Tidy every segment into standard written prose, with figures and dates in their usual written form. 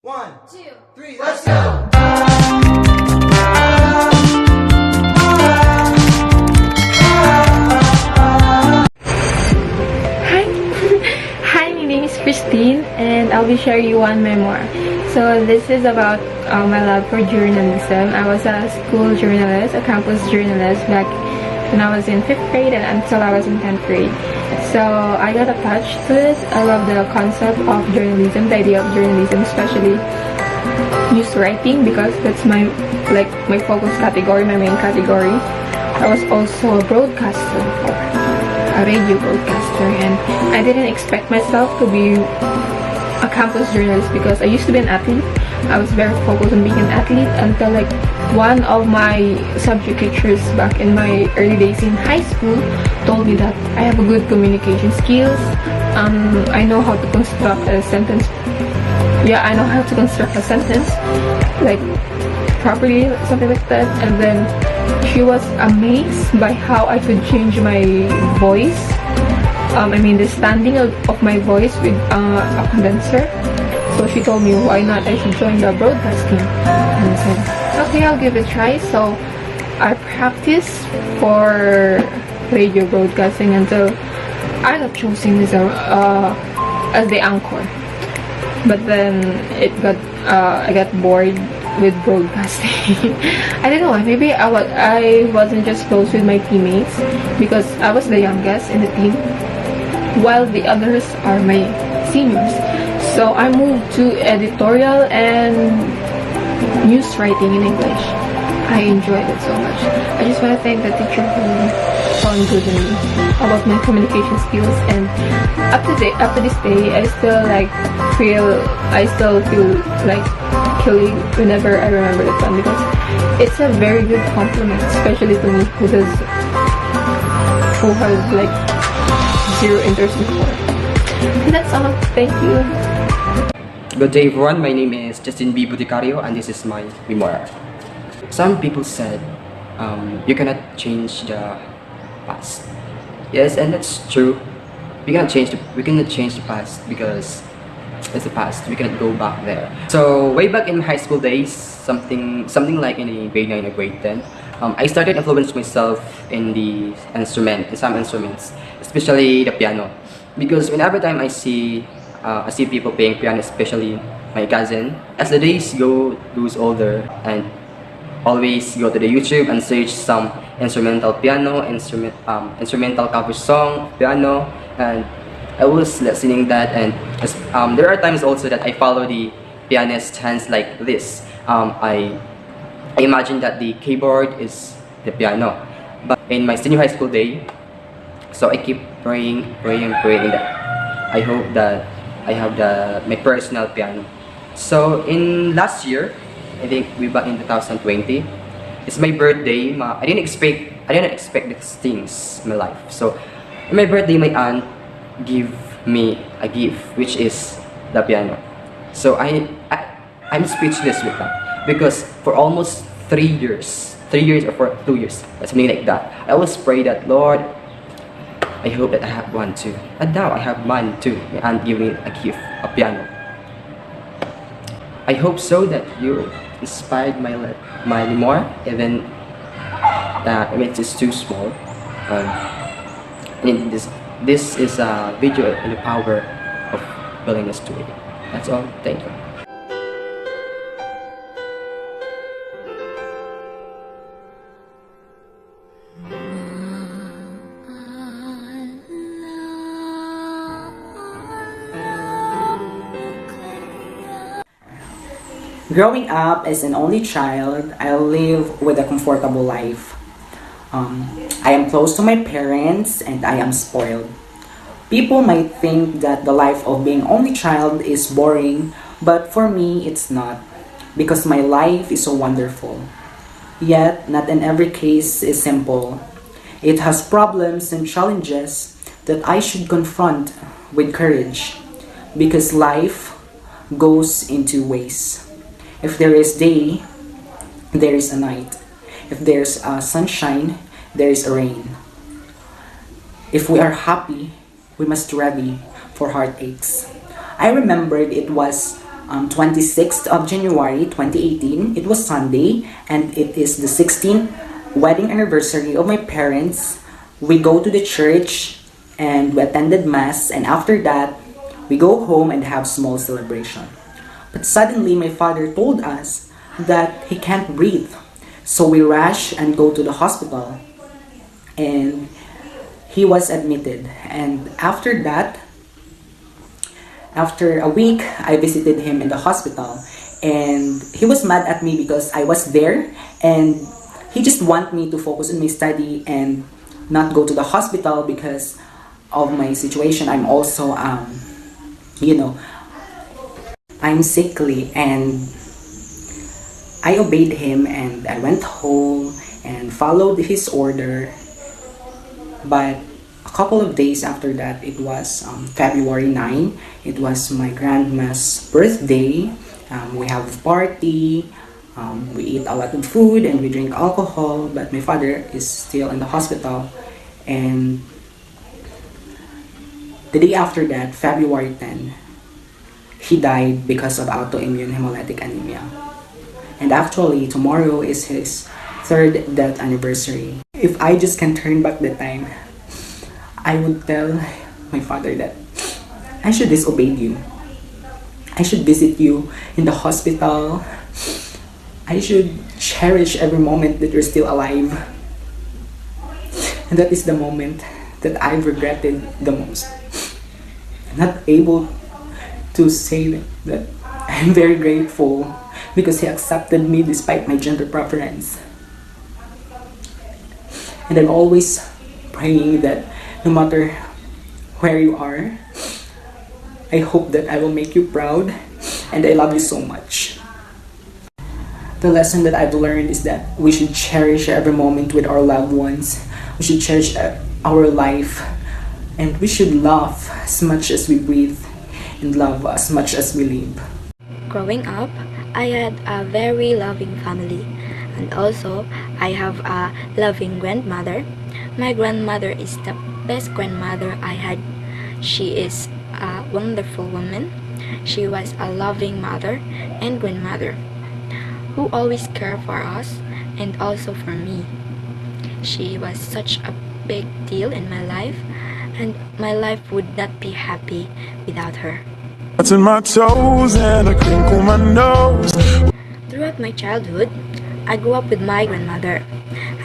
One, 2, 3, let's go! Hi, hi. My name is Christine, and I'll be sharing you one memoir. So this is about my love for journalism. I was a school journalist, a campus journalist back when I was in 5th grade and until I was in 10th grade. So I got attached to it. I love the concept of journalism, the idea of journalism, especially news writing, because that's my focus category, my main category. I was also a broadcaster before, a radio broadcaster, and I didn't expect myself to be a campus journalist because I used to be an athlete. I was very focused on being an athlete until one of my subject teachers back in my early days in high school told me that I have a good communication skills. I know how to construct a sentence. Yeah, I know how to construct a sentence properly, something like that. And then she was amazed by how I could change my voice. The standing of my voice with a condenser. So she told me why not I should join the broadcasting. And I said, okay, I'll give it a try. So I practiced for radio broadcasting until I got chosen as the anchor. But then I got bored with broadcasting. I don't know, maybe I wasn't just close with my teammates because I was the youngest in the team, while the others are my seniors. So I moved to editorial and news writing in English. I enjoyed it so much. I just want to thank the teacher who found good in me about my communication skills, and up to this day I still feel like killing whenever I remember that one, because it's a very good compliment, especially to me who has zero interest in sport. And that's all. Thank you. Good day everyone, my name is Justin B. Buticario and this is my memoir. Some people said you cannot change the past. Yes, and that's true. We cannot change the past because it's the past. We cannot go back there. So way back in high school days, something like in grade 9 or grade 10, I started influencing myself in some instruments, especially the piano. Because whenever time I see people playing piano, especially my cousin, as the days goes older, and always go to the YouTube and search some instrumental piano, instrumental cover song, piano, and I was listening that, and there are times also that I follow the pianist hands like this. I imagine that the keyboard is the piano. But in my senior high school day, so I keep praying that I hope that I have my personal piano. So in last year, I think we back in 2020, it's my birthday. I didn't expect these things in my life. So on my birthday, my aunt give me a gift, which is the piano. So I'm speechless with that, because for almost 3 years or for 2 years, something like that, I always pray that, Lord, I hope that I have one too. And now I have mine too. My aunt gave me a gift, a piano. I hope so that you inspired my memoir, even it's just too small. This is a video in the power of building a story. That's all. Thank you. Growing up as an only child, I live with a comfortable life. I am close to my parents and I am spoiled. People might think that the life of being only child is boring, but for me it's not, because my life is so wonderful. Yet, not in every case is simple. It has problems and challenges that I should confront with courage, because life goes in two ways. If there is day, there is a night. If there's sunshine, there is a rain. If we are happy, we must ready for heartaches. I remembered it was 26th of January 2018. It was Sunday, and it is the 16th wedding anniversary of my parents. We go to the church and we attended mass, and after that, we go home and have small celebration. But suddenly, my father told us that he can't breathe. So we rush and go to the hospital, and he was admitted. And after that, after a week, I visited him in the hospital, and he was mad at me because I was there, and he just want me to focus on my study and not go to the hospital because of my situation. I'm also, I'm sickly, and I obeyed him and I went home and followed his order. But a couple of days after that, it was February 9. It was my grandma's birthday. We have a party. We eat a lot of food and we drink alcohol. But my father is still in the hospital. And the day after that, February 10, he died because of autoimmune hemolytic anemia. And actually, tomorrow is his 3rd death anniversary. If I just can turn back the time, I would tell my father that I should disobey you. I should visit you in the hospital. I should cherish every moment that you're still alive. And that is the moment that I've regretted the most. I'm not able to say that I'm very grateful because he accepted me despite my gender preference. And I'm always praying that no matter where you are, I hope that I will make you proud, and I love you so much. The lesson that I've learned is that we should cherish every moment with our loved ones. We should cherish our life, and we should laugh as much as we breathe and love as much as we live. Growing up, I had a very loving family, and also I have a loving grandmother. My grandmother is the best grandmother I had. She is a wonderful woman. She was a loving mother and grandmother who always cared for us and also for me. She was such a big deal in my life, and my life would not be happy without her. Touching my toes and I crinkle my nose. Throughout my childhood, I grew up with my grandmother.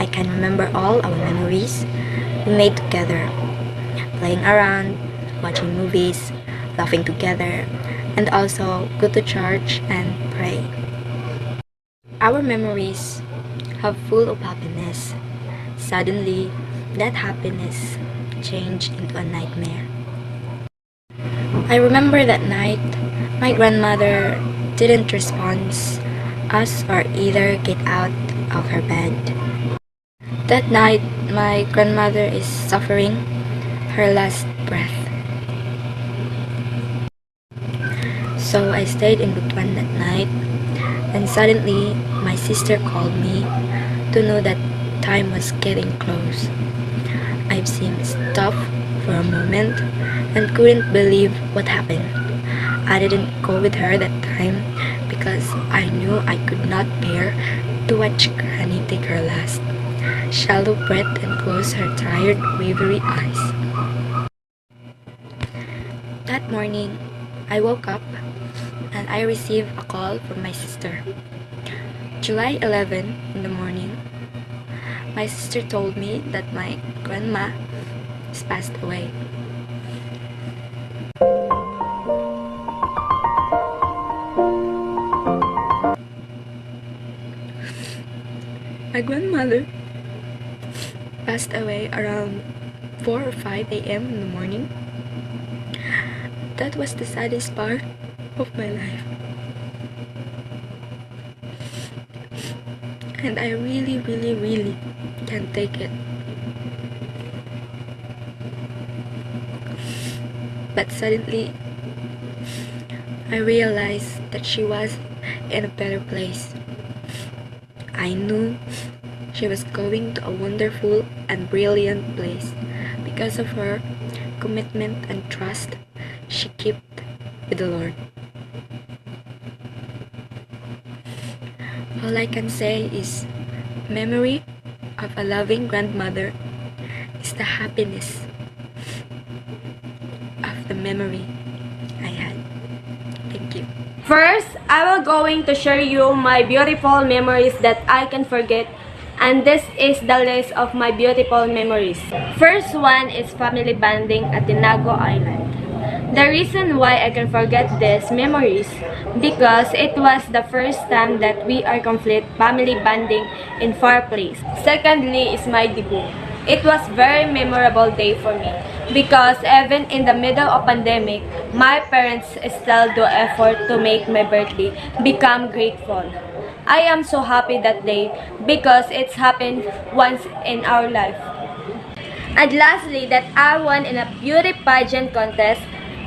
I can remember all our memories we made together, playing around, watching movies, laughing together, and also go to church and pray. Our memories have full of happiness. Suddenly, that happiness changed into a nightmare. I remember that night, my grandmother didn't respond us or either get out of her bed. That night, my grandmother is suffering her last breath. So I stayed in Butuan that night, and suddenly my sister called me to know that time was getting close. I've seen stuff for a moment and couldn't believe what happened. I didn't go with her that time because I knew I could not bear to watch Granny take her last shallow breath and close her tired, wavery eyes. That morning, I woke up and I received a call from my sister. July 11 in the morning, my sister told me that my grandma has passed away. My grandmother passed away around 4 or 5 a.m. in the morning. That was the saddest part of my life. And I really can't take it. But suddenly, I realized that she was in a better place. I knew she was going to a wonderful and brilliant place because of her commitment and trust she kept with the Lord. All I can say is memory of a loving grandmother is the happiness of the memory I had. Thank you. First, I will going to share you my beautiful memories that I can forget, and this is the list of my beautiful memories. First one is family bonding at Tinago Island. The reason why I can forget these memories because it was the first time that we are complete family bonding in far place. Secondly is my debut. It was very memorable day for me because even in the middle of pandemic, my parents still do effort to make my birthday become grateful. I am so happy that day because it's happened once in our life. And lastly, that I won in a beauty pageant contest.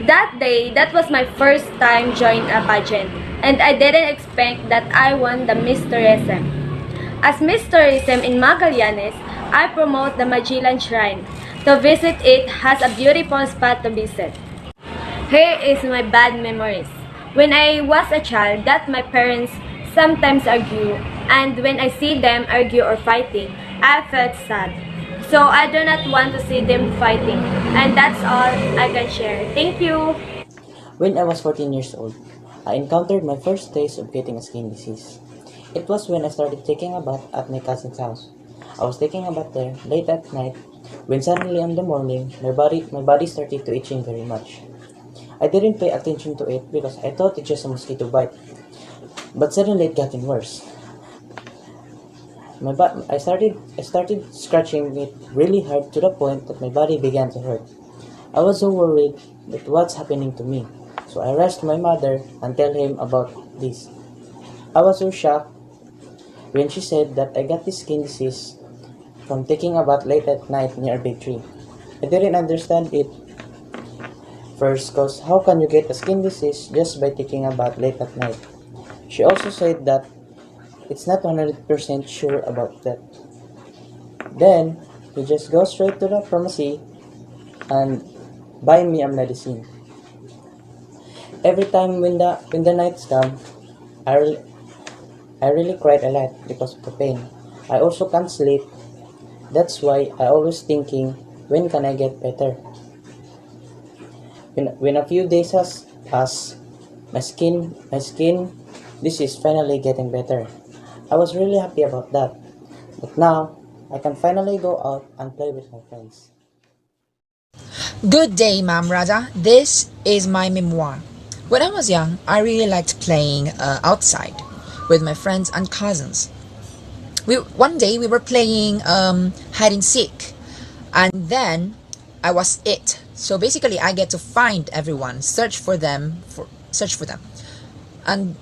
That day, that was my first time joining a pageant, and I didn't expect that I won the Miss Tourism. As Miss Tourism in Magallanes, I promote the Magellan Shrine. To visit it has a beautiful spot to visit. Here is my bad memories. When I was a child, that my parents sometimes argue, and when I see them argue or fighting, I felt sad. So I do not want to see them fighting. And that's all I can share. Thank you. When I was 14 years old, I encountered my first taste of getting a skin disease. It was when I started taking a bath at my cousin's house. I was taking a bath there late at night when suddenly in the morning my body started to itching very much. I didn't pay attention to it because I thought it's just a mosquito bite. But suddenly it got worse. I started scratching it really hard to the point that my body began to hurt. I was so worried that what's happening to me, so I rushed my mother and tell him about this. I was so shocked when she said that I got this skin disease from taking a bath late at night near a big tree. I didn't understand it first cause how can you get a skin disease just by taking a bath late at night? She also said that it's not 100% sure about that. Then, you just go straight to the pharmacy and buy me a medicine. Every time when the nights come, I really cried a lot because of the pain. I also can't sleep. That's why I always thinking, when can I get better? When a few days has passed, my skin this is finally getting better. I was really happy about that. But now, I can finally go out and play with my friends. Good day, Ma'am Rada. This is my memoir. When I was young, I really liked playing outside with my friends and cousins. One day we were playing hide and seek, and then I was it. So basically, I get to find everyone, search for them, and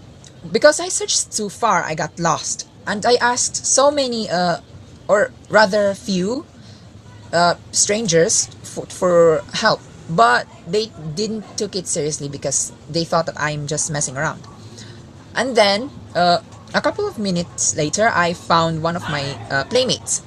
because I searched too far, I got lost, and I asked so many, or rather few, strangers for help, but they didn't took it seriously because they thought that I'm just messing around. And then a couple of minutes later, I found one of my playmates.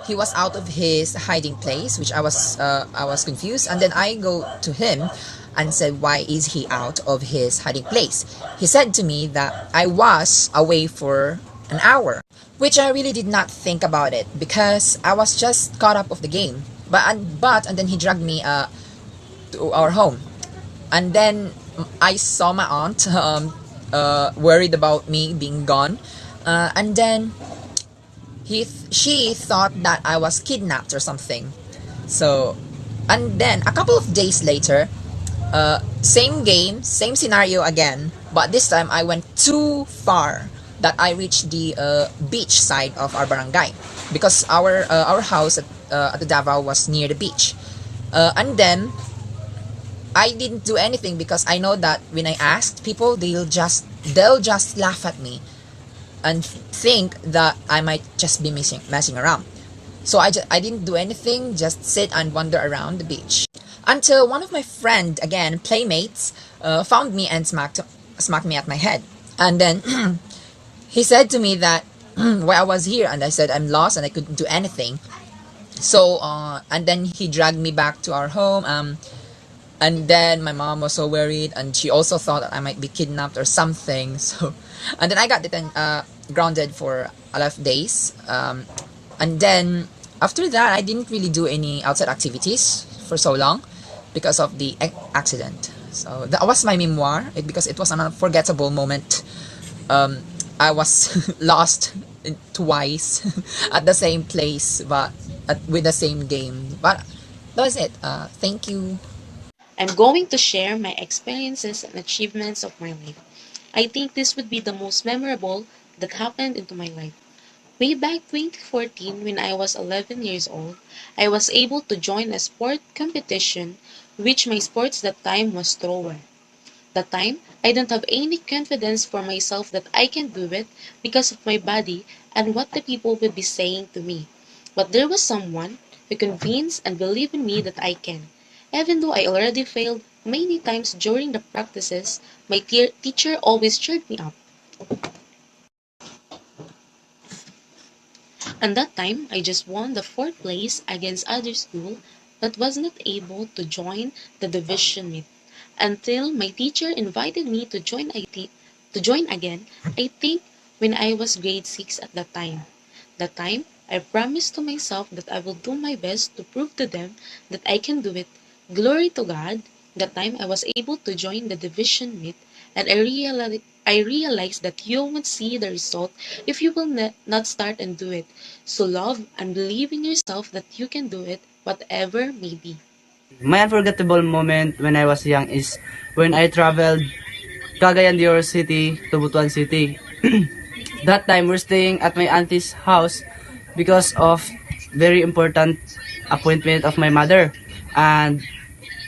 He was out of his hiding place, which I was confused, and then I go to him and said, why is he out of his hiding place? He said to me that I was away for an hour, which I really did not think about it because I was just caught up of the game. And then he dragged me to our home, and then I saw my aunt worried about me being gone, and then she thought that I was kidnapped or something. So, and then a couple of days later, same game, same scenario again, but this time I went too far that I reached the beach side of our barangay because our house at the Davao was near the beach, and then I didn't do anything because I know that when I asked people, they'll just laugh at me and think that I might just be messing around. So I didn't do anything, just sit and wander around the beach. Until one of my friend, again, playmates, found me and smacked me at my head. And then he said to me that why I was here, and I said I'm lost and I couldn't do anything. So, and then he dragged me back to our home. And then my mom was so worried, and she also thought that I might be kidnapped or something. So, and then I got grounded for a lot of days. And then after that, I didn't really do any outside activities for so long because of the accident. So that was my memoir, because it was an unforgettable moment. I was lost twice at the same place, but with the same game. But that was it. Thank you. I'm going to share my experiences and achievements of my life. I think this would be the most memorable that happened into my life. Way back 2014, when I was 11 years old, I was able to join a sport competition, which my sports that time was thrower. That time, I don't have any confidence for myself that I can do it because of my body and what the people would be saying to me. But there was someone who convinced and believed in me that I can. Even though I already failed many times during the practices, my teacher always cheered me up. And that time, I just won the fourth place against other school but was not able to join the division meet until my teacher invited me to join again. I think when I was grade 6 at that time. That time, I promised to myself that I will do my best to prove to them that I can do it. Glory to God, that time I was able to join the division meet, and I realized that you won't see the result if you will not start and do it. So love and believe in yourself that you can do it, whatever may be. My unforgettable moment when I was young is when I traveled Cagayan de Oro City to Butuan City. That time we're staying at my auntie's house because of very important appointment of my mother. And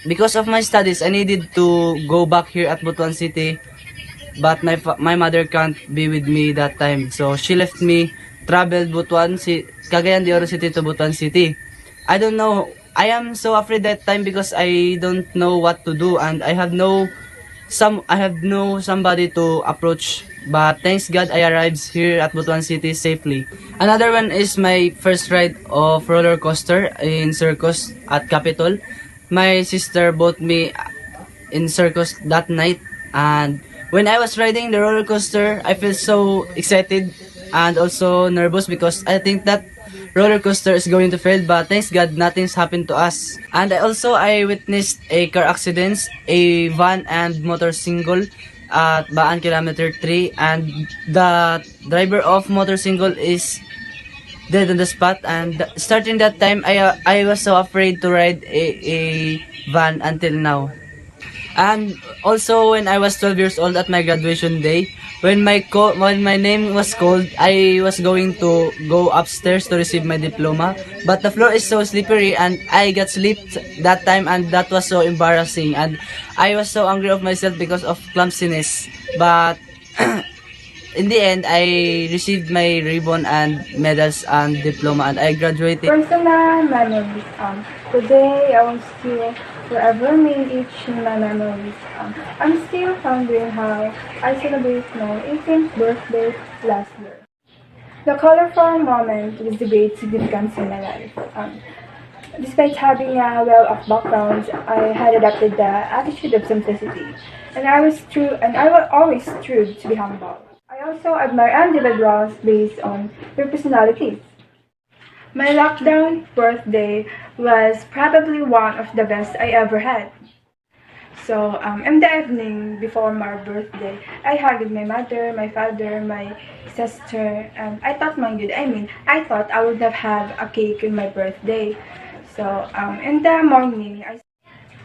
because of my studies, I needed to go back here at Butuan City, but my mother can't be with me that time. So she left me, traveled Cagayan de Oro City to Butuan City. I don't know. I am so afraid that time because I don't know what to do, and I have no somebody to approach. But thanks God I arrived here at Butuan City safely. Another one is my first ride of roller coaster in circus at Capitol. My sister bought me in circus that night, and when I was riding the roller coaster, I felt so excited and also nervous because I think that roller coaster is going to fail, but thanks God nothing's happened to us. And I witnessed a car accident, a van and motorcycle at Baan Kilometer 3, and the driver of motorcycle is dead on the spot. And starting that time, I was so afraid to ride a van until now. And also when I was 12 years old at my graduation day, when my name was called, I was going to go upstairs to receive my diploma, but the floor is so slippery and I got slipped that time, and that was so embarrassing, and I was so angry of myself because of clumsiness. But in the end, I received my ribbon and medals and diploma, and I graduated. Personal memories. Today I will still forever remain etched in my memories. I'm still wondering how I celebrate my 18th birthday last year. The colorful moment was the great significance in my life. Despite having a well of backgrounds, I had adopted the attitude of simplicity, and I was always true to be humble. I also admire individuals based on their personalities. My lockdown birthday was probably one of the best I ever had. So, in the evening before my birthday, I hugged my mother, my father, my sister, and I thought, I thought I would have a cake on my birthday. So, in the morning,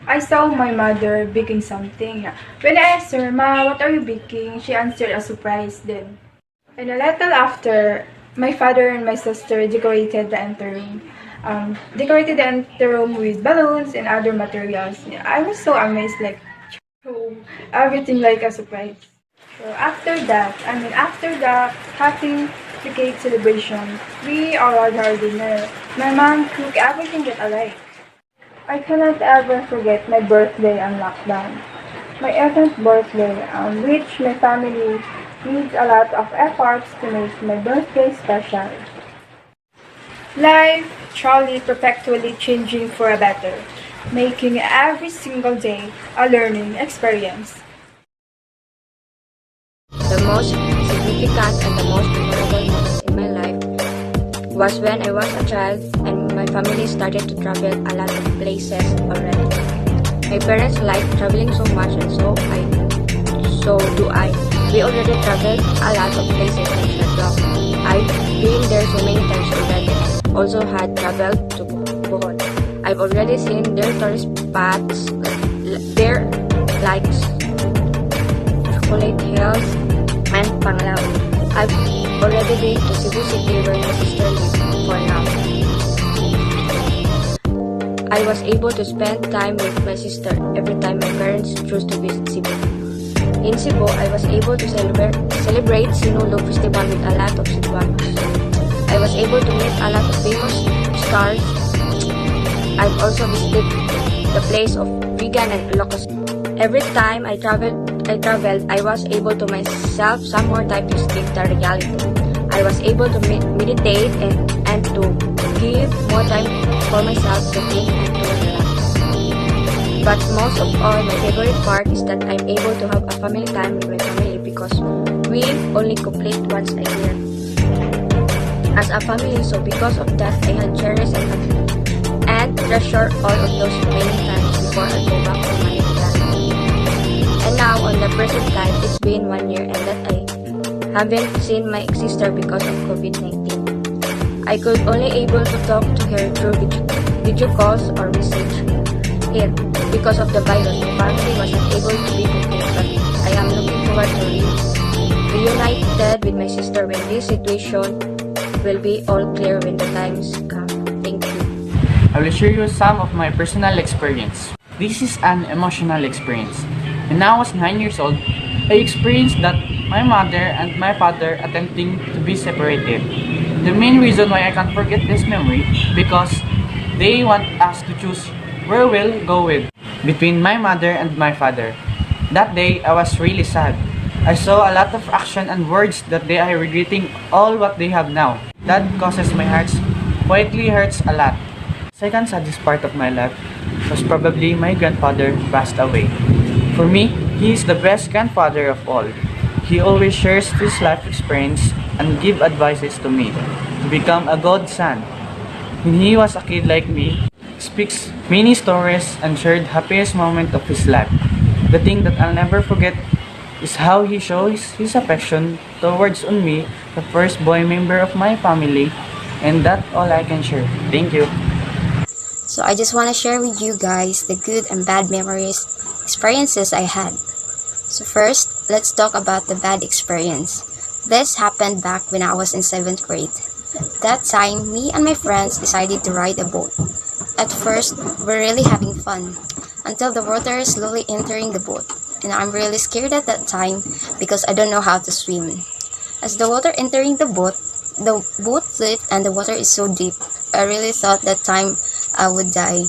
I saw my mother baking something. When I asked her, "Ma, what are you baking?" she answered a surprise then. And a little after, my father and my sister decorated the enterroom. With balloons and other materials. I was so amazed, oh, everything like a surprise. So after the cutting the cake celebration, we all had our dinner. My mom cooked everything that I like. I cannot ever forget my birthday on lockdown. My 11th birthday, which my family needs a lot of efforts to make my birthday special. Life truly perpetually changing for a better, making every single day a learning experience. The most significant and the most memorable moments in my life was when I was a child and my family started to travel a lot of places already. My parents like traveling so much and so do I. We already traveled a lot of places in Siargao. I've been there so many times already. Also had traveled to Bohol. I've already seen their tourist spots, their likes, Chocolate Hills, and Panglao. I've already been to Cebu City where my sister lives for now. I was able to spend time with my sister every time my parents chose to visit Cebu. In Cebu, I was able to celebrate Sinulog Festival with a lot of Cebuanos. I was able to meet a lot of famous stars. I've also visited the place of Vigan and Ilocos. Every time I traveled, I was able to myself some more time to escape the reality. I was able to meditate and to give more time for myself to think and to relax. But most of all, my favorite part is that I'm able to have a family time with my family because we only complete once a year as a family. So because of that, I had cherished and treasure all of those many times before I go back to my reality. And now, on the present time, it's been 1 year and that I haven't seen my sister because of COVID-19. I could only able to talk to her through video calls or message here. Because of the virus, my family wasn't able to be complete, but I am looking forward to reunited with my sister when this situation will be all clear when the times come. Thank you. I will share you some of my personal experience. This is an emotional experience. When I was 9 years old, I experienced that my mother and my father attempting to be separated. The main reason why I can't forget this memory because they want us to choose where we'll go with between my mother and my father. That day, I was really sad. I saw a lot of action and words that they are regretting all what they have now. That causes my heart quietly hurts a lot. Second saddest part of my life was probably my grandfather passed away. For me, he is the best grandfather of all. He always shares his life experience and give advices to me to become a good son. When he was a kid like me, speaks many stories and shared happiest moment of his life. The thing that I'll never forget is how he shows his affection towards on me, the first boy member of my family, and that's all I can share. Thank you. So I just want to share with you guys the good and bad memories, experiences I had. So first, let's talk about the bad experience. This happened back when I was in 7th grade. That time, me and my friends decided to ride a boat. At first, we're really having fun, until the water is slowly entering the boat, and I'm really scared at that time because I don't know how to swim. As the water entering the boat flipped and the water is so deep, I really thought that time I would die.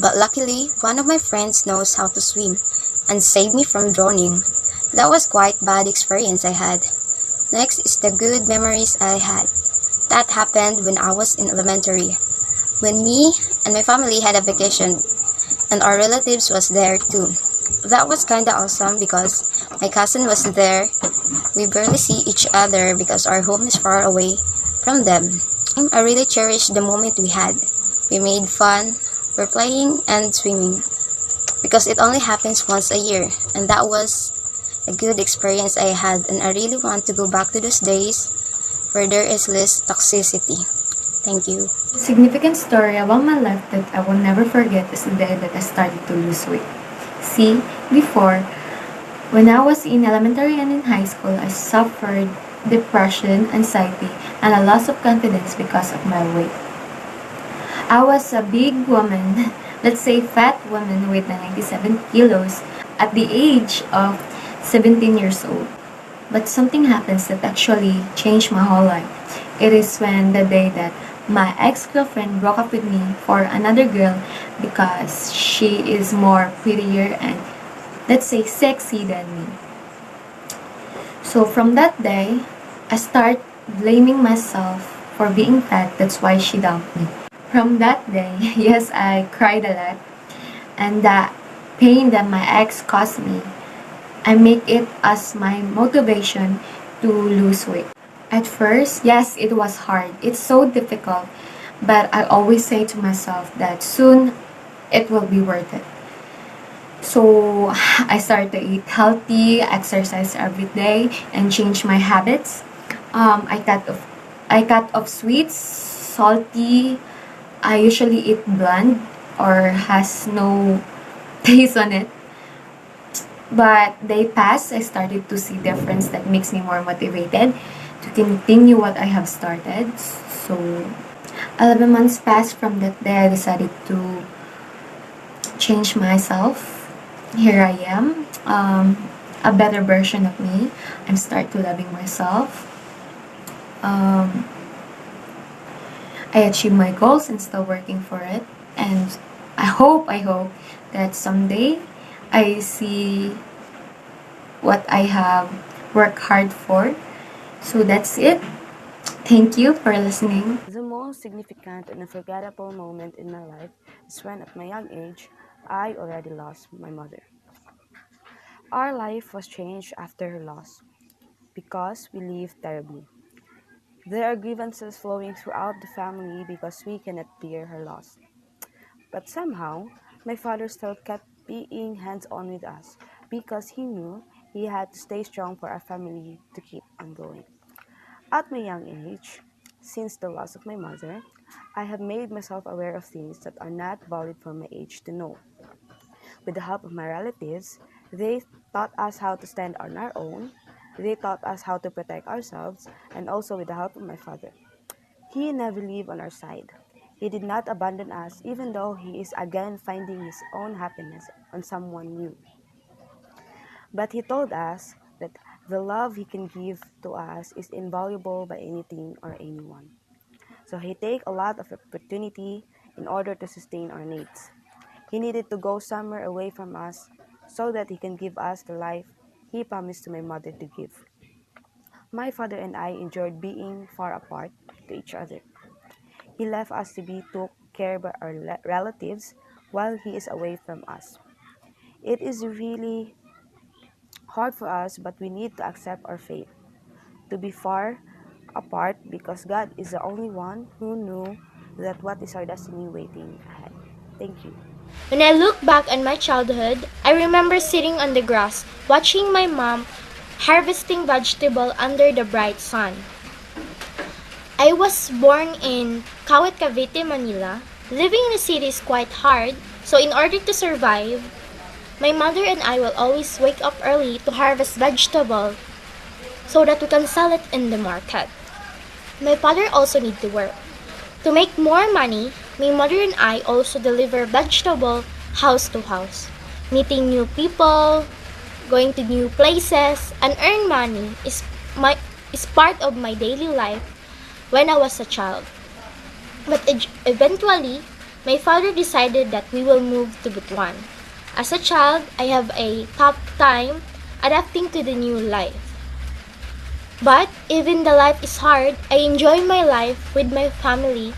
But luckily, one of my friends knows how to swim and saved me from drowning. That was quite bad experience I had. Next is the good memories I had. That happened when I was in elementary, when me and my family had a vacation and our relatives was there too. That was kinda awesome because my cousin was there. We barely see each other because our home is far away from them. I really cherish the moment we had. We made fun, we're playing and swimming because it only happens once a year, and that was a good experience I had, and I really want to go back to those days where there is less toxicity. Thank you. A significant story about my life that I will never forget is the day that I started to lose weight. See, before, when I was in elementary and in high school, I suffered depression, anxiety, and a loss of confidence because of my weight. I was a big woman, let's say fat woman with 97 kilos at the age of 17 years old. But something happens that actually changed my whole life. It is when the day that my ex-girlfriend broke up with me for another girl because she is more prettier and, let's say, sexy than me. So from that day, I start blaming myself for being fat. That's why she dumped me. From that day, yes, I cried a lot, and the pain that my ex caused me, I make it as my motivation to lose weight. At first, yes, it was hard. It's so difficult. But I always say to myself that soon it will be worth it. So I started to eat healthy, exercise every day, and change my habits. I cut off sweets, salty. I usually eat bland or has no taste on it. But they passed. I started to see difference that makes me more motivated to continue what I have started. So 11 months passed from that day. I decided to change myself. Here I am, a better version of me. I'm start to loving myself. Um, I achieve my goals and still working for it. And I hope that someday I see what I have worked hard for. So that's it. Thank you for listening. The most significant and unforgettable moment in my life is when, at my young age, I already lost my mother. Our life was changed after her loss because we lived terribly. There are grievances flowing throughout the family because we cannot bear her loss. But somehow, my father still kept being hands on with us because he knew he had to stay strong for our family to keep on going. At my young age, since the loss of my mother, I have made myself aware of things that are not valid for my age to know. With the help of my relatives, they taught us how to stand on our own, they taught us how to protect ourselves, and also with the help of my father. He never lived on our side. He did not abandon us even though he is again finding his own happiness on someone new. But he told us that the love he can give to us is invaluable by anything or anyone. So he take a lot of opportunity in order to sustain our needs. He needed to go somewhere away from us so that he can give us the life he promised to my mother to give. My father and I enjoyed being far apart to each other. He left us to be took care by our relatives while he is away from us. It is really hard for us, but we need to accept our fate, to be far apart because God is the only one who knew that what is our destiny waiting ahead. Thank you. When I look back on my childhood, I remember sitting on the grass, watching my mom harvesting vegetable under the bright sun. I was born in Kawit, Cavite, Manila. Living in the city is quite hard, so in order to survive, my mother and I will always wake up early to harvest vegetable so that we can sell it in the market. My father also need to work. To make more money, my mother and I also deliver vegetable house to house. Meeting new people, going to new places, and earn money is part of my daily life when I was a child. But eventually, my father decided that we will move to Butuan. As a child, I have a tough time adapting to the new life. But even the life is hard, I enjoy my life with my family.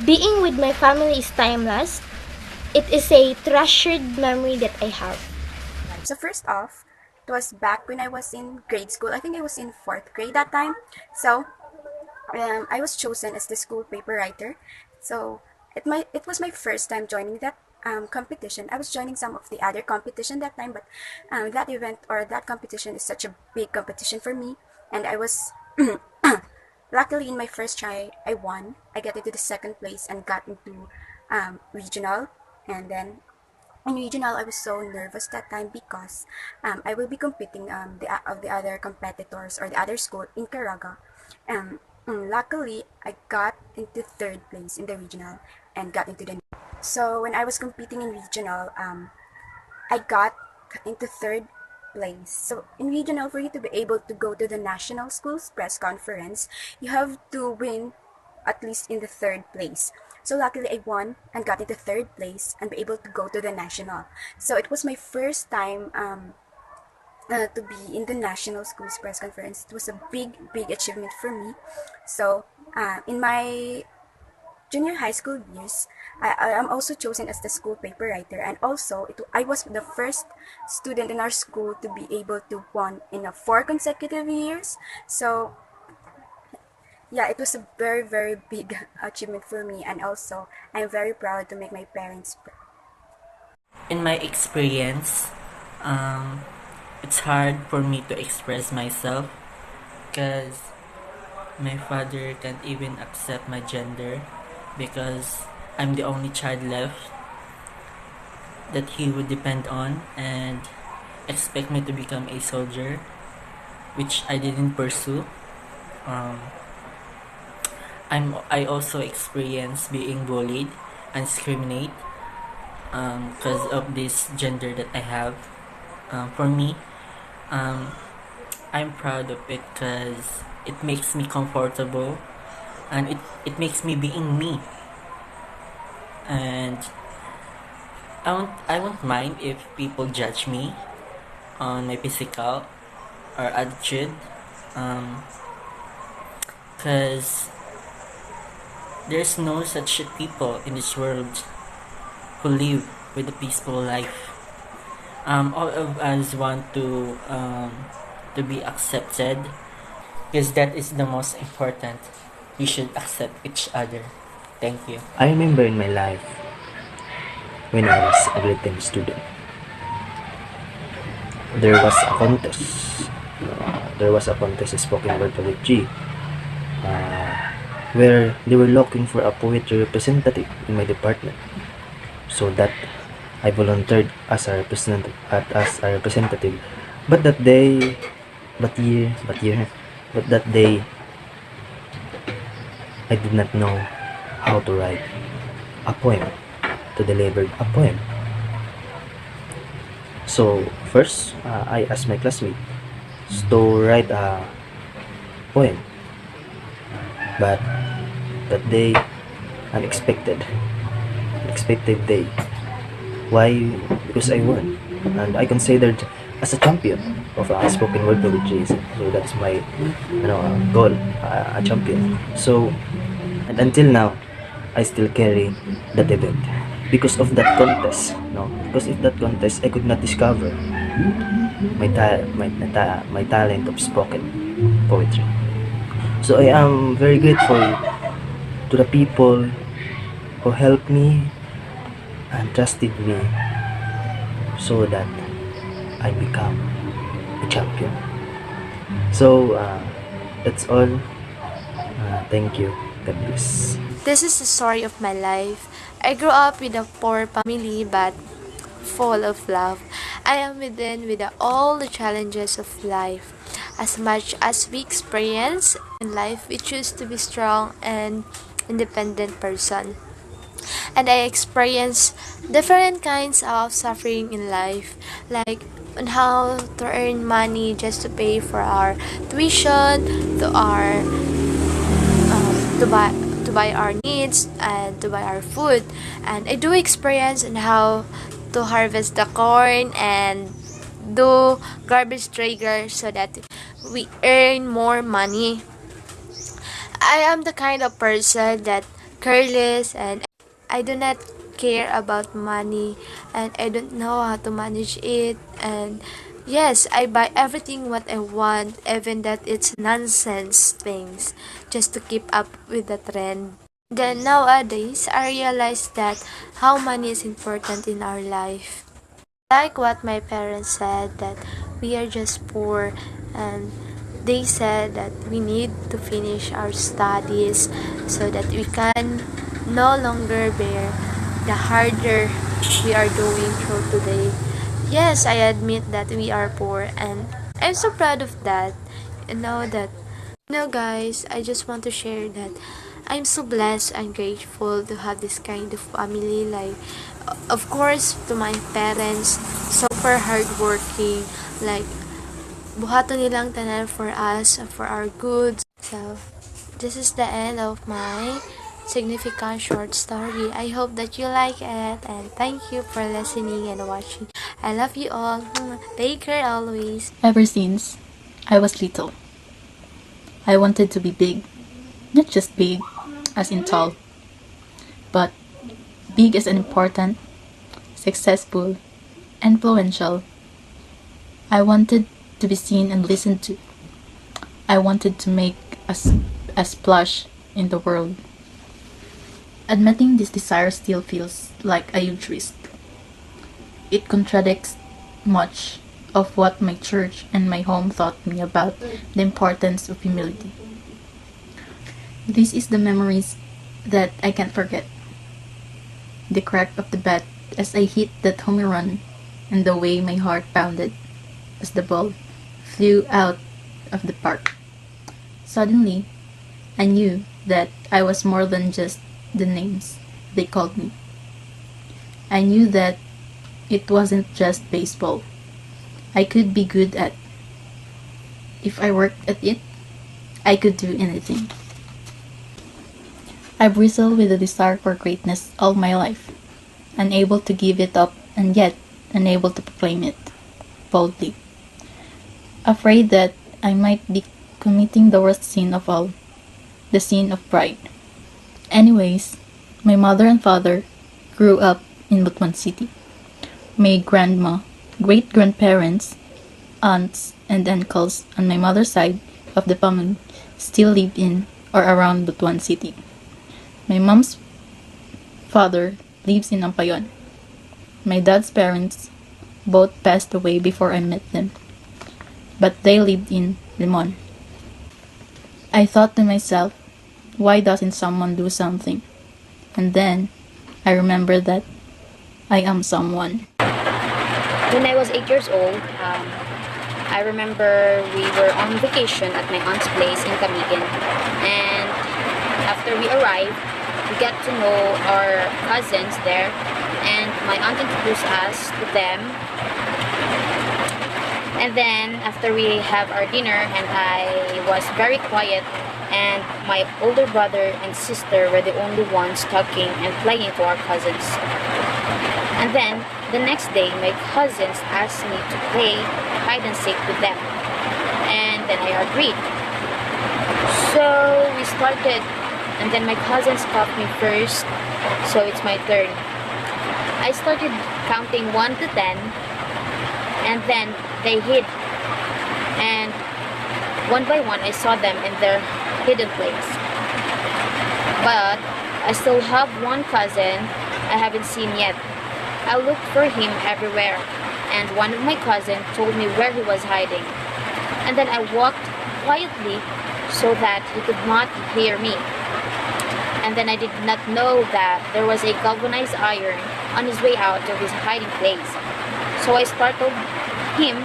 Being with my family is timeless. It is a treasured memory that I have. So first off, it was back when I was in grade school. I think I was in 4th grade that time. So I was chosen as the school paper writer. So it was my first time joining that competition. I was joining some of the other competition that time, but that event or that competition is such a big competition for me, and I was luckily in my first try I won. I got into the second place and got into regional, and then in regional, I was so nervous that time because I will be competing the other competitors or the other school in Caraga. Luckily, I got into third place in the regional and got into the. So when I was competing in regional, I got into third place. So in regional, for you to be able to go to the national schools press conference, you have to win at least in the third place. So luckily I won and got into third place and be able to go to the national. So it was my first time to be in the national schools press conference. It was a big achievement for me. So in my junior high school years, I am also chosen as the school paper writer, and also I was the first student in our school to be able to won in 4 consecutive years. So yeah, it was a very, very big achievement for me, and also I'm very proud to make my parents proud. In my experience, um, it's hard for me to express myself because my father can't even accept my gender because I'm the only child left that he would depend on and expect me to become a soldier, which I didn't pursue. Um, I also experienced being bullied and discriminated because of this gender that I have. For me, um, I'm proud of it because it makes me comfortable and it makes me being me. And I won't mind if people judge me on my physical or attitude because there's no such people in this world who live with a peaceful life. All of us want to be accepted because that is the most important. We should accept each other. Thank you. I remember in my life when I was a grade 10 student, there was a contest. There was a contest in spoken word poetry where they were looking for a poetry representative in my department. So that I volunteered as a representative. But that day, but that day, I did not know how to write a poem, to deliver a poem. So first, I asked my classmates to write a poem. But that day, unexpected day. Why? Because I won, and I considered as a champion of spoken word poetry. So that's my goal, a champion. So, and until now, I still carry that event because of that contest. No, because of that contest, I could not discover my talent of spoken poetry. So I am very grateful to the people who helped me and trusted me so that I become a champion. So that's all. Thank you. God bless. This is the story of my life. I grew up with a poor family but full of love. I am within with all the challenges of life. As much as we experience in life, we choose to be strong and independent person. And I experience different kinds of suffering in life, like on how to earn money just to pay for our tuition, to our to buy our needs and to buy our food. And I do experience on how to harvest the corn and do garbage trigger so that we earn more money. I am the kind of person that careless and I do not care about money and I don't know how to manage it. And yes, I buy everything what I want, even that it's nonsense things, just to keep up with the trend. Then nowadays, I realize that how money is important in our life. Like what my parents said, that we are just poor, and they said that we need to finish our studies so that we can no longer bear the harder we are going through today. Yes, I admit that we are poor, and I'm so proud of that. Guys, I just want to share that I'm so blessed and grateful to have this kind of family. Like, of course, to my parents, super hardworking. Like, buhaton nilang tanan for us, for our good. So, this is the end of my significant short story. I hope that you like it, and thank you for listening and watching. I love you all. Take care always. Ever since I was little, I wanted to be big. Not just big, as in tall, but big as an important, successful, influential. I wanted to be seen and listened to. I wanted to make a splash in the world. Admitting this desire still feels like a huge risk. It contradicts much of what my church and my home taught me about the importance of humility. This is the memories that I can't forget. The crack of the bat as I hit that home run and the way my heart pounded as the ball flew out of the park. Suddenly, I knew that I was more than just the names they called me. I knew that it wasn't just baseball. I could be good at. If I worked at it, I could do anything. I bristled with the desire for greatness all my life, unable to give it up and yet unable to proclaim it boldly. Afraid that I might be committing the worst sin of all, the sin of pride. Anyways, my mother and father grew up in Butuan City. My grandma, great-grandparents, aunts, and uncles on my mother's side of the family still live in or around Butuan City. My mom's father lives in Ampayon. My dad's parents both passed away before I met them, but they lived in Limon. I thought to myself, why doesn't someone do something? And then I remembered that I am someone. When I was 8 years old, I remember we were on vacation at my aunt's place in Camiguin. And after we arrived, we got to know our cousins there. And my aunt introduced us to them. And then after we have our dinner, and I was very quiet, and my older brother and sister were the only ones talking and playing to our cousins. And then the next day, my cousins asked me to play hide and seek with them, and then I agreed. So we started, and then my cousins caught me first, so it's my turn. I started counting 1 to 10, and then they hid, and one by one I saw them in their hidden place. But I still have one cousin I haven't seen yet. I looked for him everywhere, and one of my cousins told me where he was hiding. And then I walked quietly so that he could not hear me. And then I did not know that there was a galvanized iron on his way out of his hiding place. So I startled him,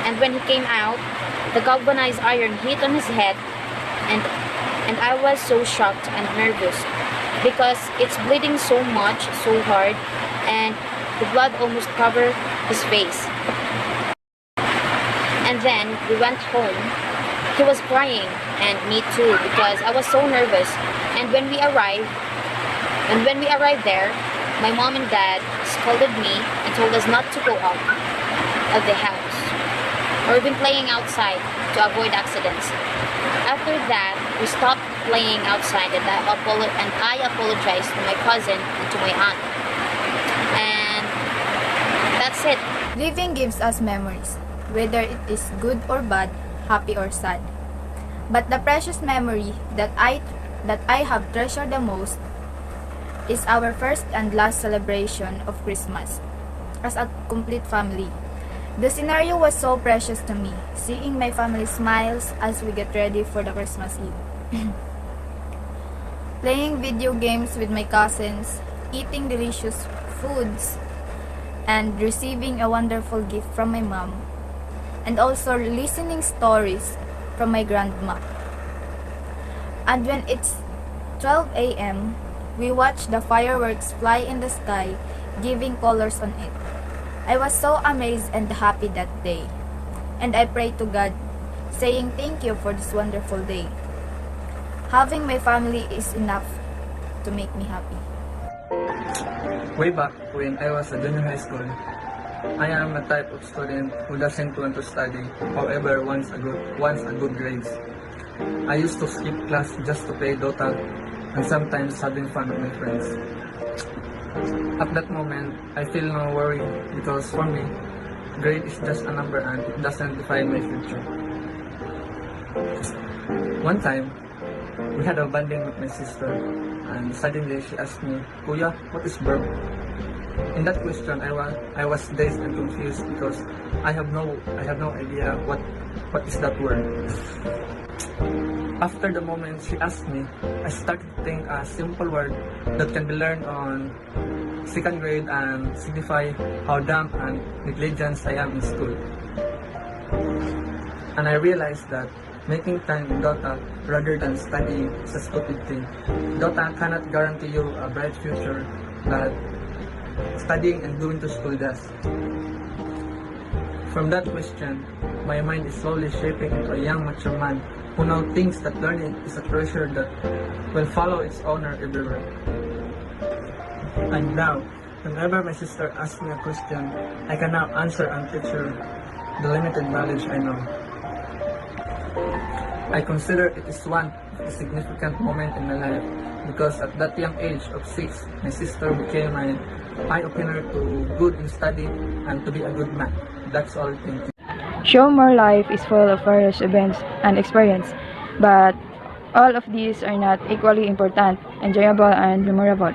and when he came out, the galvanized iron hit on his head, and I was so shocked and nervous because it's bleeding so much, so hard, and the blood almost covered his face. And then we went home. He was crying, and me too, because I was so nervous. And when we arrived there, my mom and dad scolded me and told us not to go out of the house. We've been playing outside to avoid accidents. After that, we stopped playing outside, and I apologized to my cousin and to my aunt. And that's it. Living gives us memories, whether it is good or bad, happy or sad. But the precious memory that I have treasured the most is our first and last celebration of Christmas as a complete family. The scenario was so precious to me, seeing my family smiles as we get ready for the Christmas Eve. Playing video games with my cousins, eating delicious foods, and receiving a wonderful gift from my mom, and also listening stories from my grandma. And when it's 12 a.m., we watch the fireworks fly in the sky, giving colors on it. I was so amazed and happy that day, and I prayed to God, saying thank you for this wonderful day. Having my family is enough to make me happy. Way back when I was a junior high school, I am a type of student who doesn't want to study, however wants a good grades. I used to skip class just to play Dota and sometimes having fun with my friends. At that moment, I feel no worry because for me, grade is just a number and it doesn't define my future. One time, we had a bonding with my sister and suddenly she asked me, "Kuya, what is verb?" In that question, I was dazed and confused because I have no idea what is that word. After the moment she asked me, I started to think a simple word that can be learned on second grade and signify how dumb and negligent I am in school. And I realized that making time in Dota rather than studying is a stupid thing. Dota cannot guarantee you a bright future, but studying and going to school does. From that question, my mind is slowly shaping into a young mature man who now thinks that learning is a treasure that will follow its owner everywhere. And now, whenever my sister asks me a question, I can now answer and teach her the limited knowledge I know. I consider it is one of the significant moment in my life because at that young age of 6, my sister became my eye-opener to good in study and to be a good man. That's all, thank you. Show More Life is full of various events and experience, but all of these are not equally important, enjoyable, and memorable.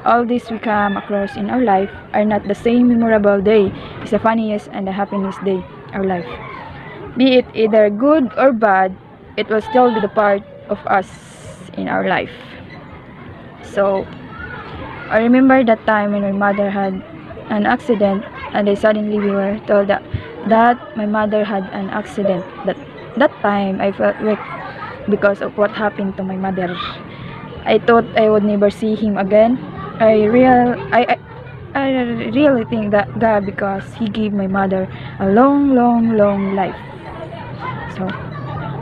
All these we come across in our life are not the same memorable day is the funniest and the happiest day our life. Be it either good or bad, it will still be the part of us in our life. So, I remember that time when my mother had an accident and I suddenly we were told that my mother had an accident. That time I felt weak because of what happened to my mother. I thought I would never see him again. I really think that God because he gave my mother a long life. So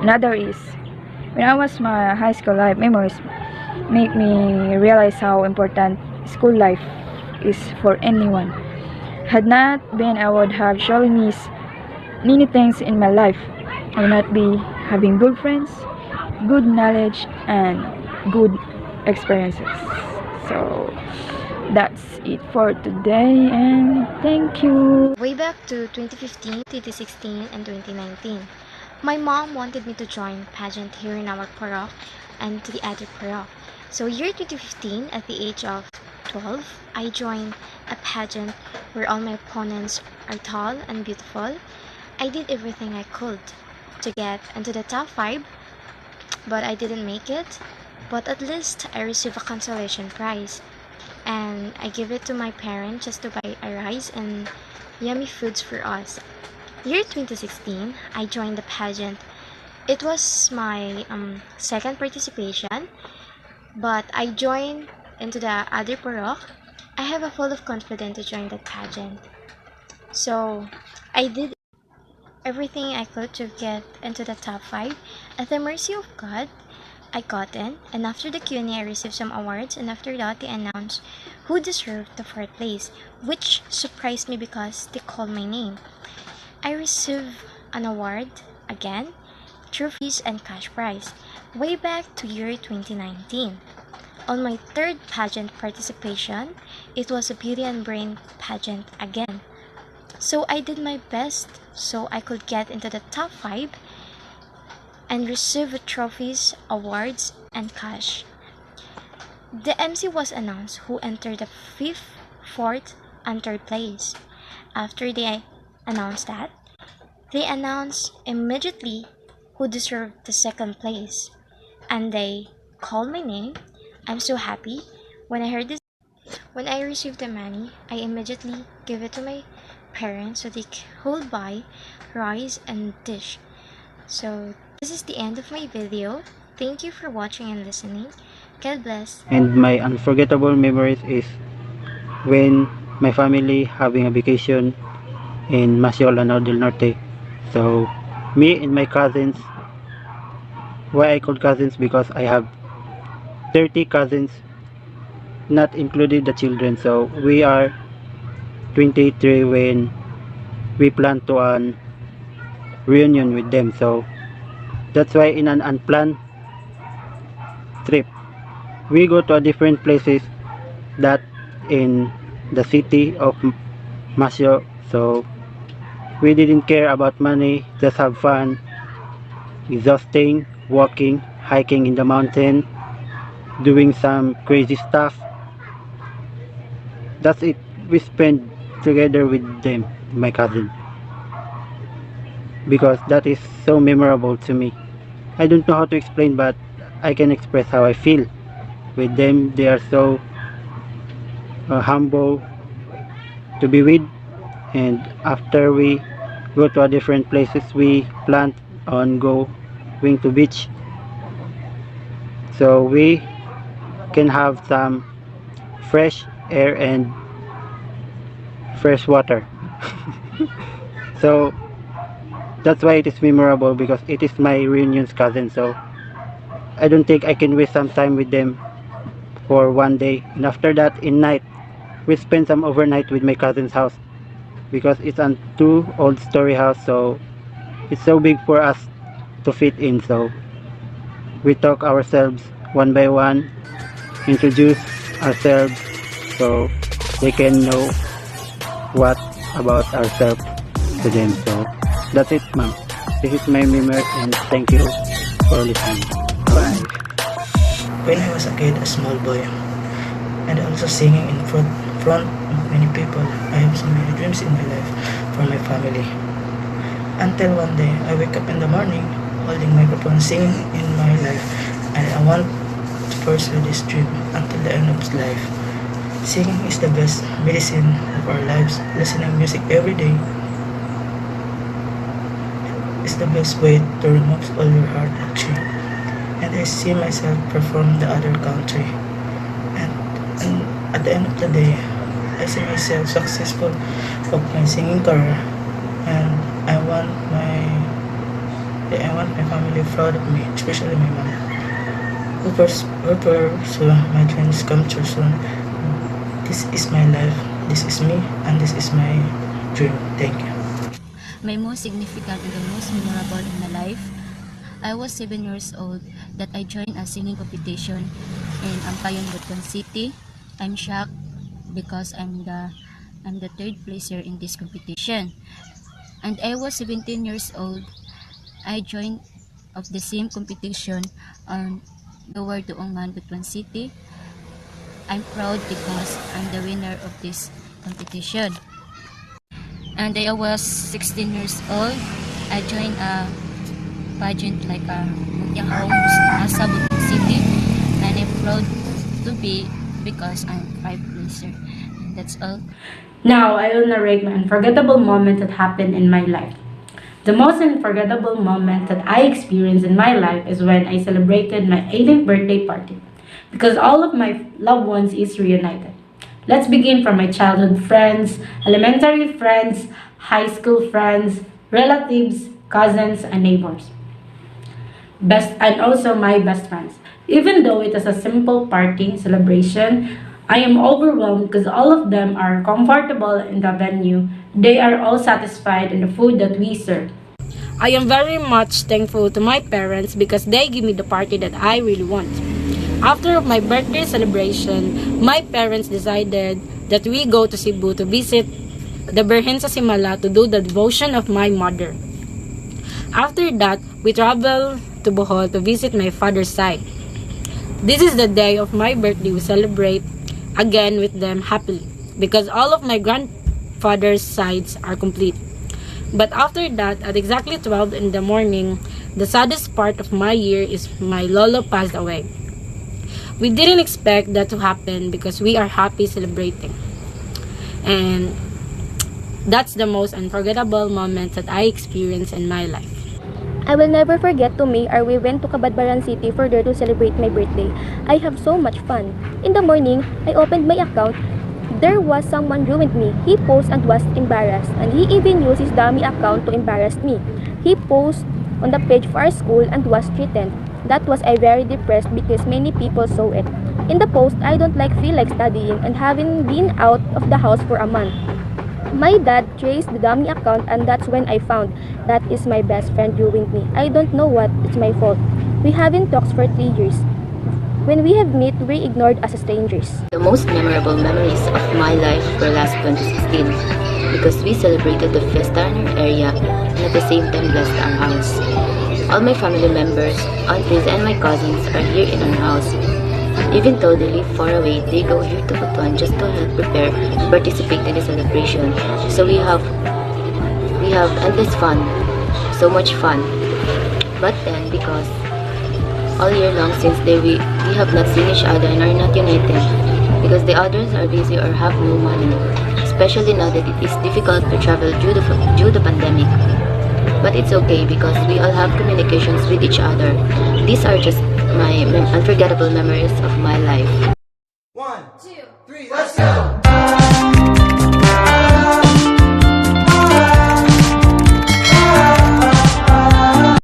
another is when I was my high school life memories make me realize how important school life is for anyone. Had not been I would have surely missed many things in my life. I would not be having good friends, good knowledge, and good experiences. So that's it for today and thank you. Way back to 2015, 2016, and 2019, my mom wanted me to join pageant here in our parok and to the other parok. So year 2015, at the age of 12, I joined a pageant where all my opponents are tall and beautiful. I did everything I could to get into the top 5, but I didn't make it. But at least I received a consolation prize, and I give it to my parents just to buy a rice and yummy foods for us. Year 2016, I joined the pageant. It was my second participation, but I joined into the other parok. I have a full of confidence to join that pageant. So I did everything I could to get into the top 5. At the mercy of God, I got in, and after the Q&A, I received some awards, and after that, they announced who deserved the 4th place, which surprised me because they called my name. I received an award again, trophies, and cash prize. Way back to year 2019. On my 3rd pageant participation, it was a beauty and brain pageant again. So I did my best so I could get into the top 5 and receive trophies, awards, and cash. The MC was announced who entered the 5th, 4th, and 3rd place. After they announced that, they announced immediately who deserved the 2nd place. And they called my name. I'm so happy. When I heard this, when I received the money, I immediately gave it to my parents so they could buy rice and dish. So this is the end of my video. Thank you for watching and listening. God bless. And my unforgettable memories is when my family having a vacation in Masiola del Norte. So me and my cousins, why I call cousins because I have 30 cousins, not included the children. So we are 23 when we plan to an reunion with them. So that's why in an unplanned trip we go to a different places that in the city of Masyo. So we didn't care about money, just have fun, exhausting, walking, hiking in the mountain, doing some crazy stuff. That's it. We spend together with them, my cousin, because that is so memorable to me. I don't know how to explain, but I can express how I feel with them. They are so humble to be with, and after we go to a different places, we plan on going to beach, so we can have some fresh air and fresh water. So that's why it is memorable, because it is my reunion's cousin. So I don't think I can waste some time with them for one day, and after that in night we spend some overnight with my cousin's house, because it's a two old story house, so it's so big for us to fit in. So we talk ourselves one by one, introduce ourselves, so they can know what about ourselves to them. So that's it, ma'am. This is my memoir, and thank you for listening. Bye. When I was a kid, a small boy, and also singing in front of many people, I have so many dreams in my life for my family. Until one day, I wake up in the morning, holding microphone, singing in my life, and I want to pursue this dream until the end of life. Singing is the best medicine of our lives. Listening music every day is the best way to remove all your heart action. And I see myself perform the other country. And at the end of the day, I see myself successful of my singing career. And I want my family proud of me, especially my mom. Who pursue my dreams come true soon. This is my life, this is me, and this is my dream. Thank you. My most significant and the most memorable in my life, I was 7 years old that I joined a singing competition in Ampayon, Butuan City. I'm shocked because I'm the third placer in this competition. And I was 17 years old. I joined of the same competition on Lower Duongan, Butuan City. I'm proud because I'm the winner of this competition. And I was 16 years old. I joined a pageant like a Mutyang Homes, Nasa Butuan City. And I'm proud to be because I'm 5 placer. And that's all. Now, I will narrate my unforgettable moment that happened in my life. The most unforgettable moment that I experienced in my life is when I celebrated my 18th birthday party, because all of my loved ones is reunited. Let's begin from my childhood friends, elementary friends, high school friends, relatives, cousins, and neighbors. And also my best friends. Even though it is a simple party celebration, I am overwhelmed because all of them are comfortable in the venue. They are all satisfied in the food that we serve. I am very much thankful to my parents because they give me the party that I really want. After my birthday celebration, my parents decided that we go to Cebu to visit the Birhen sa Simala to do the devotion of my mother. After that, we travel to Bohol to visit my father's side. This is the day of my birthday. We celebrate again with them happily because all of my grandfather's sides are complete. But after that, at exactly 12 in the morning, the saddest part of my year is my lolo passed away. We didn't expect that to happen because we are happy celebrating. And that's the most unforgettable moment that I experienced in my life. I will never forget to May or we went to Cabadbaran City for there to celebrate my birthday. I have so much fun. In the morning, I opened my account. There was someone ruined me. He posted and was embarrassed, and he even used his dummy account to embarrass me. He posted on the page for our school and was threatened. That was I very depressed because many people saw it. In the post, I don't feel like studying and having been out of the house for a month. My dad traced the dummy account and that's when I found that is my best friend ruined me. I don't know what, it's my fault. We haven't talked for 3 years. When we have met, we ignored as strangers. The most memorable memories of my life were last 2016 because we celebrated the fiesta in our area and at the same time blessed our house. All my family members, aunties, and my cousins are here in our house. Even though they live far away, they go here to Butuan just to help prepare and participate in the celebration. So we have endless fun, so much fun. But then, because all year long since we have not seen each other and are not united, because the others are busy or have no money, especially now that it is difficult to travel due to the pandemic. But it's okay because we all have communications with each other. These are just my unforgettable memories of my life. 1, 2, 3, let's go!